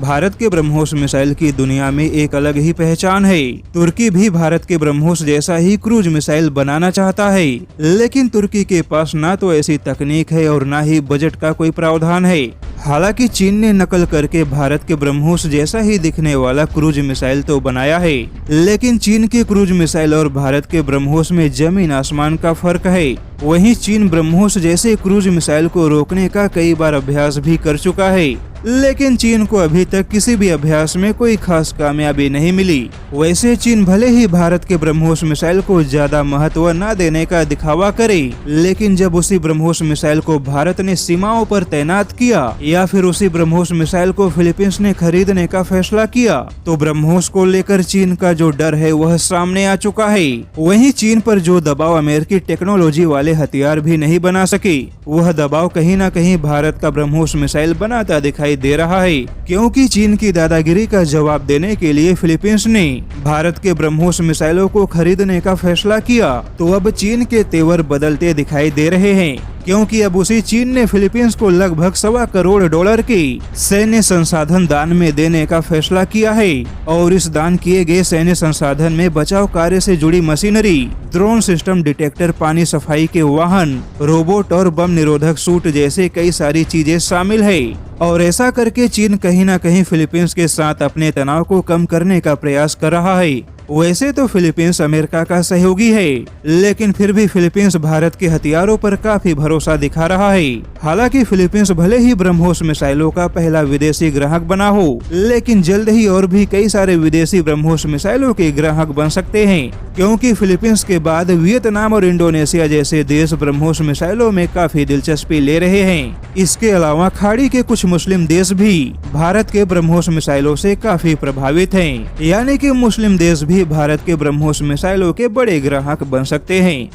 भारत के ब्रह्मोस मिसाइल की दुनिया में एक अलग ही पहचान है। तुर्की भी भारत के ब्रह्मोस जैसा ही क्रूज मिसाइल बनाना चाहता है, लेकिन तुर्की के पास ना तो ऐसी तकनीक है और ना ही बजट का कोई प्रावधान है। हालांकि चीन ने नकल करके भारत के ब्रह्मोस जैसा ही दिखने वाला क्रूज मिसाइल तो बनाया है, लेकिन चीन के क्रूज मिसाइल और भारत के ब्रह्मोस में जमीन आसमान का फर्क है। वहीं चीन ब्रह्मोस जैसे क्रूज मिसाइल को रोकने का कई बार अभ्यास भी कर चुका है, लेकिन चीन को अभी तक किसी भी अभ्यास में कोई खास कामयाबी नहीं मिली। वैसे चीन भले ही भारत के ब्रह्मोस मिसाइल को ज्यादा महत्व न देने का दिखावा करे, लेकिन जब उसी ब्रह्मोस मिसाइल को भारत ने सीमाओं पर तैनात किया या फिर उसी ब्रह्मोस मिसाइल को फिलीपींस ने खरीदने का फैसला किया, तो ब्रह्मोस को लेकर चीन का जो डर है वह सामने आ चुका है। वहीं चीन पर जो दबाव अमेरिकी टेक्नोलॉजी वाले हथियार भी नहीं बना सके, वह दबाव कहीं न कहीं भारत का ब्रह्मोस मिसाइल बनाता दिखाई दे रहा है, क्योंकि चीन की दादागिरी का जवाब देने के लिए फिलीपींस ने भारत के ब्रह्मोस मिसाइलों को खरीदने का फैसला किया। तो अब चीन के तेवर बदलते दिखाई दे रहे हैं, क्योंकि अब उसी चीन ने फिलीपींस को लगभग $1.25 करोड़ की सैन्य संसाधन दान में देने का फैसला किया है। और इस दान किए गए सैन्य संसाधन में बचाव कार्य से जुड़ी मशीनरी, ड्रोन सिस्टम, डिटेक्टर, पानी सफाई के वाहन, रोबोट और बम निरोधक सूट जैसे कई सारी चीजें शामिल है। और ऐसा करके चीन कहीं न कहीं फिलीपींस के साथ अपने तनाव को कम करने का प्रयास कर रहा है। वैसे तो फिलीपींस अमेरिका का सहयोगी है, लेकिन फिर भी फिलीपींस भारत के हथियारों पर काफी भरोसा दिखा रहा है। हालांकि फिलीपींस भले ही ब्रह्मोस मिसाइलों का पहला विदेशी ग्राहक बना हो, लेकिन जल्द ही और भी कई सारे विदेशी ब्रह्मोस मिसाइलों के ग्राहक बन सकते हैं, क्योंकि फिलीपींस के बाद वियतनाम और इंडोनेशिया जैसे देश ब्रह्मोस मिसाइलों में काफी दिलचस्पी ले रहे हैं। इसके अलावा खाड़ी के कुछ मुस्लिम देश भी भारत के ब्रह्मोस मिसाइलों से काफी प्रभावित हैं, यानी कि मुस्लिम देश भी भारत के ब्रह्मोस मिसाइलों के बड़े ग्राहक बन सकते हैं।